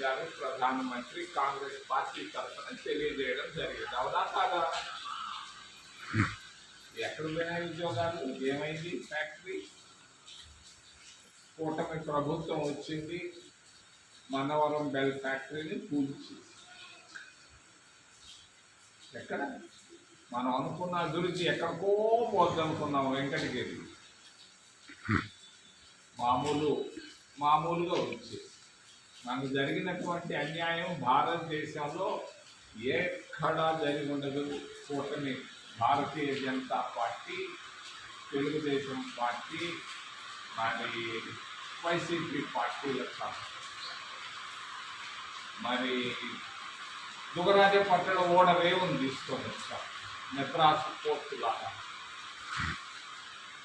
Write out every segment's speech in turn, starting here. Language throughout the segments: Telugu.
సింగ్ గారు ప్రధానమంత్రి కాంగ్రెస్ పార్టీ తరఫున తెలియజేయడం జరిగింది. అవునా కాదా? ఎక్కడ పోయినాయి ఉద్యోగాలు? ఏమైంది? ఫ్యాక్టరీ కూటమి ప్రభుత్వం వచ్చింది, మనవరం బెల్ ఫ్యాక్టరీని కూల్చి ఎక్కడ మనం అనుకున్న అభివృద్ధి ఎక్కడికో పోద్దనుకున్నాం. వెంకటగిరి మామూలుగా వచ్చి మనకు జరిగినటువంటి అన్యాయం భారతదేశంలో ఎక్కడా జరిగి ఉండదు. కూటమి భారతీయ జనతా పార్టీ, తెలుగుదేశం పార్టీ, మరి వైసీపీ పార్టీలకు మరి దుగరాజపట్నం ఓడరేవుని తీసుకొని వచ్చాం, మెద్రాసు పోర్టు లాగా.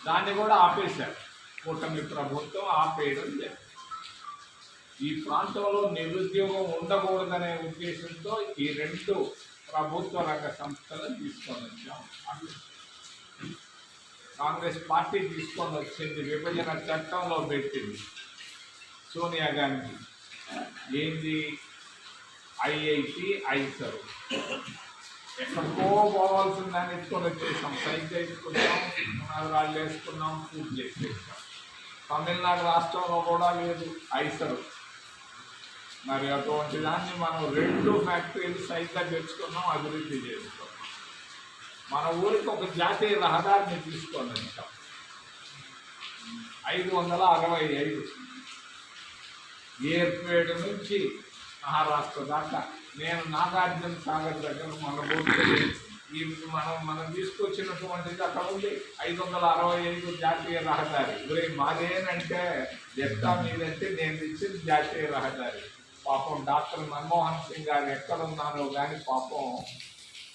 దాన్ని కూడా ఆపేశారు. కూటమి ప్రభుత్వం ఆపేయడం లేదు. ఈ ప్రాంతంలో నిరుద్యోగం ఉండకూడదనే ఉద్దేశంతో ఈ రెండు ప్రభుత్వ రంగ సంస్థలను తీసుకొని వచ్చాం. కాంగ్రెస్ పార్టీ తీసుకొని వచ్చింది, విభజన చట్టంలో పెట్టింది సోనియా గాంధీ. ఏంది? ఐఐటి, ఐసరు ఎక్కడికో పోవాల్సిందని ఎత్తుకొని వచ్చేసాం. సైకిల్ వేసుకున్నాం, పునాదురాళ్ళు వేసుకున్నాం, పూజ చేసేసాం. తమిళనాడు రాష్ట్రంలో కూడా లేదు ఐసరు. మరి అటువంటి దాన్ని మనం రెండు ఫ్యాక్టరీలు సైకిల్గా తెచ్చుకున్నాం, అభివృద్ధి చేసుకున్నాం. మన ఊరికి ఒక జాతీయ రహదారిని తీసుకొని వచ్చాం, 565 ఏర్పేట నుంచి మహారాష్ట్ర దాకా. నేను నాగార్జున సాగర్ దగ్గర మన ఊరికి మనం తీసుకొచ్చినటువంటిది అక్కడ ఉంది 565 జాతీయ రహదారి. మాదేనంటే చెప్తా మీదంటే నేను ఇచ్చిన జాతీయ రహదారి. పాపం డాక్టర్ మన్మోహన్ సింగ్ గారు ఎక్కడున్నారో కానీ పాపం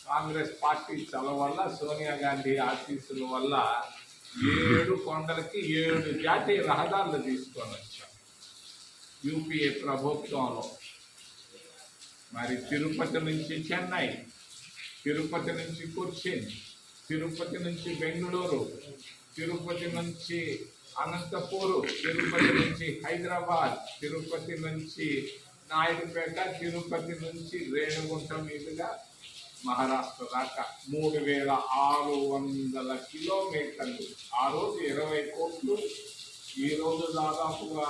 కాంగ్రెస్ పార్టీ చల వల్ల, సోనియా గాంధీ ఆశీస్సుల వల్ల 7 కొండలకి 7 జాతీయ రహదారులు తీసుకొని వచ్చాం యూపీఏ ప్రభుత్వంలో. మరి తిరుపతి నుంచి చెన్నై, తిరుపతి నుంచి కొచ్చిన్, తిరుపతి నుంచి బెంగళూరు, తిరుపతి నుంచి అనంతపూరు, తిరుపతి నుంచి హైదరాబాద్, తిరుపతి నుంచి నాయుడుపేట, తిరుపతి నుంచి రేణుగుంట మీదుగా మహారాష్ట్ర దాకా 3600 కిలోమీటర్లు. ఆ రోజు 20 కోట్లు, ఈరోజు దాదాపుగా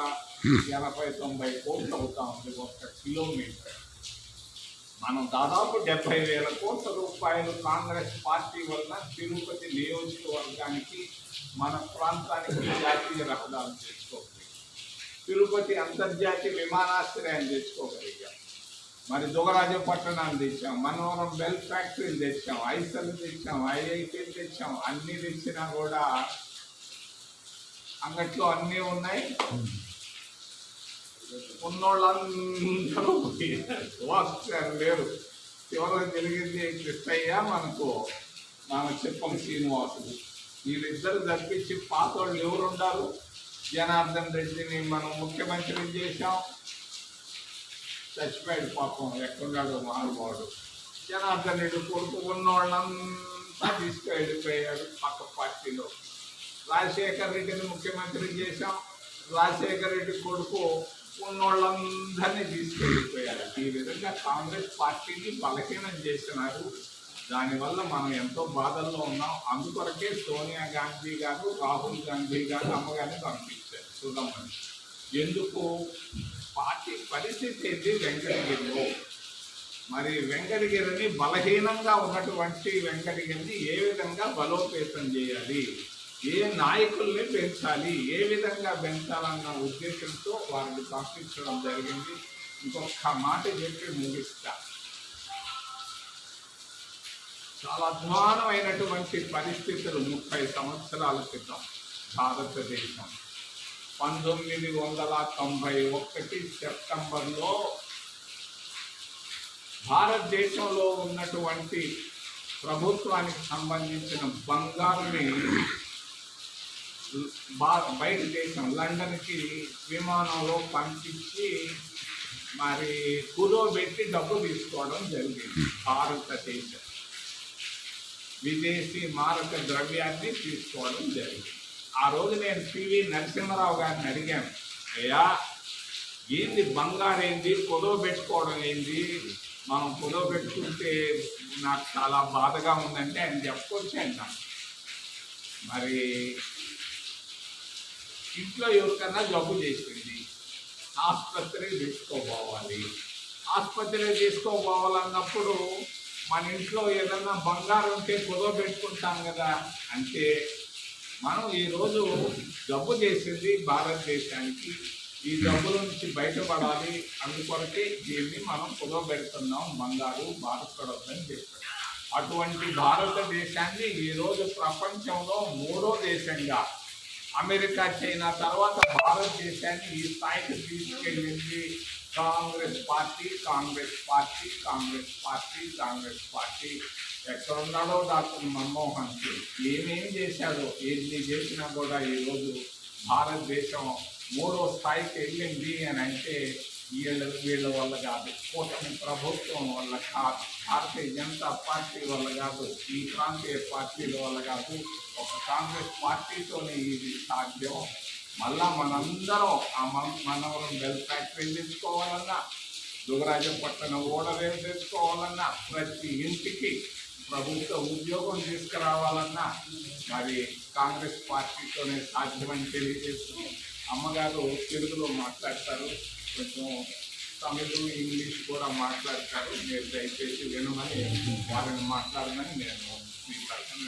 80-90 కోట్లు అవుతా ఉంది ఒక్క కిలోమీటర్. మనం దాదాపు 70,000 కోట్ల రూపాయలు కాంగ్రెస్ పార్టీ వలన తిరుపతి నియోజకవర్గానికి, మన ప్రాంతానికి జాతీయ రహదారులు తెచ్చుకోగలిగాం. తిరుపతి అంతర్జాతీయ విమానాశ్రయాన్ని తెచ్చుకోగలిగాం. మరి దుగరాజపట్నాన్ని తెచ్చాం, మనవరం బెల్ ఫ్యాక్టరీలు తెచ్చాం, ఐసర్లు తెచ్చాం, ఐఐటీలు తెచ్చాం. అన్నీ తెచ్చినా కూడా అంగట్లో అన్నీ ఉన్నాయి. ఉన్నోళ్ళందరూ లేరు. చివరికి జరిగింది కృష్ణయ్య, మన చెప్పం శ్రీనివాసుడు. వీళ్ళిద్దరు తప్పించి పాత వాళ్ళు ఎవరుండారు? జనార్దన్ రెడ్డిని మనం ముఖ్యమంత్రిని చేశాం, చచ్చిపోయాడు పాపం, ఎక్కడున్నాడు మహానుభావుడు. జనార్దన్ రెడ్డి కొడుకు ఉన్నోళ్ళంతా తీసుకెళ్ళిపోయాడు పక్క పార్టీలో. రాజశేఖర్ రెడ్డిని ముఖ్యమంత్రి చేశాం, రాజశేఖర్ రెడ్డి కొడుకు ఉన్నోళ్ళందరినీ తీసుకెళ్ళిపోయారు. ఈ విధంగా కాంగ్రెస్ పార్టీని బలహీనం చేసినారు. దానివల్ల మనం ఎంతో బాధల్లో ఉన్నాం. అందుకొరకే సోనియా గాంధీ గారు, రాహుల్ గాంధీ గారు అమ్మగారిని పంపించారు చూద్దామని. ఎందుకు? పార్టీ పరిస్థితి ఏంటి వెంకటగిరిలో? మరి వెంకటగిరిని బలహీనంగా ఉన్నటువంటి వెంకటగిరిని ఏ విధంగా బలోపేతం చేయాలి, ఏ నాయకుల్ని పెంచాలి, ఏ విధంగా పెంచాలన్న ఉద్దేశంతో వారిని పంపించడం జరిగింది. ఇంకొక మాట చెప్పి ముగిస్తా. చాలా అధ్వానమైనటువంటి పరిస్థితులు 30 సంవత్సరాల క్రితం భారతదేశం 1991 సెప్టెంబర్లో భారతదేశంలో ఉన్నటువంటి ప్రభుత్వానికి సంబంధించిన బంగారుని బయట దేశం లండన్కి విమానంలో పంపించి మరి కుదోబెట్టి డబ్బు తీసుకోవడం జరిగింది. భారతదేశం విదేశీ మారక ద్రవ్యాన్ని తీసుకోవడం జరిగింది. ఆ రోజు నేను పివి నరసింహారావు గారిని అడిగాను, అయ్యా ఏంది బంగారు ఏంది, కుదవ పెట్టుకోవడం ఏంది, మనం కుదవ పెట్టుకుంటే నాకు చాలా బాధగా ఉందంటే ఆయన చెప్పొచ్చాను నాకు. మరి ఇంట్లో ఎవరికన్నా జబ్బు చేసింది, ఆసుపత్రికి తీసుకోపోవాలి. ఆసుపత్రికి తీసుకోపోవాలన్నప్పుడు మన ఇంట్లో ఏదన్నా బంగారం ఉంటే కుదవ పెట్టుకుంటాం కదా. అంటే మనం ఈరోజు జబ్బు చేసింది భారతదేశానికి, ఈ జబ్బుల నుంచి బయటపడాలి, అందుకొరకే దీన్ని మనం కుదవ పెడుతున్నాం, బంగారు బాధపడొద్దని చెప్పాడు. అటువంటి భారతదేశాన్ని ఈరోజు ప్రపంచంలో 3వ దేశంగా అమెరికా, చైనా తర్వాత భారతదేశాన్ని ఈ స్థాయికి తీసుకెళ్ళింది Congress party. Congress party Congress party Congress party. ఎక్కడున్నాడో డాక్టర్ మన్మోహన్ సింగ్, ఏమేం చేశాడో, ఏది చేసినా కూడా ఈరోజు భారతదేశం 3వ స్థాయికి వెళ్ళింది అని అంటే వీళ్ళ వల్ల కాదు, కూటమి ప్రభుత్వం వల్ల కాదు, భారతీయ జనతా పార్టీ వల్ల కాదు, ఈ ప్రాంతీయ పార్టీల వల్ల కాదు, ఒక కాంగ్రెస్ పార్టీతోనే ఇది సాధ్యం. మళ్ళా మనందరం ఆ మనవరం బెల్ ఫ్యాక్టరీ తెచ్చుకోవాలన్నా, దుగరాజపట్నం ఓడరేవు తెచ్చుకోవాలన్నా, ప్రతి ఇంటికి ప్రభుత్వ ఉద్యోగం తీసుకురావాలన్నా మరి కాంగ్రెస్ పార్టీతోనే సాధ్యమని తెలియజేస్తూ, అమ్మగారు తెలుగులో మాట్లాడతారు, కొంచెం తమిళ్ ఇంగ్లీష్ కూడా మాట్లాడతారు, మీరు దయచేసి వినమని వారిని మాట్లాడమని నేను మీ తరఫున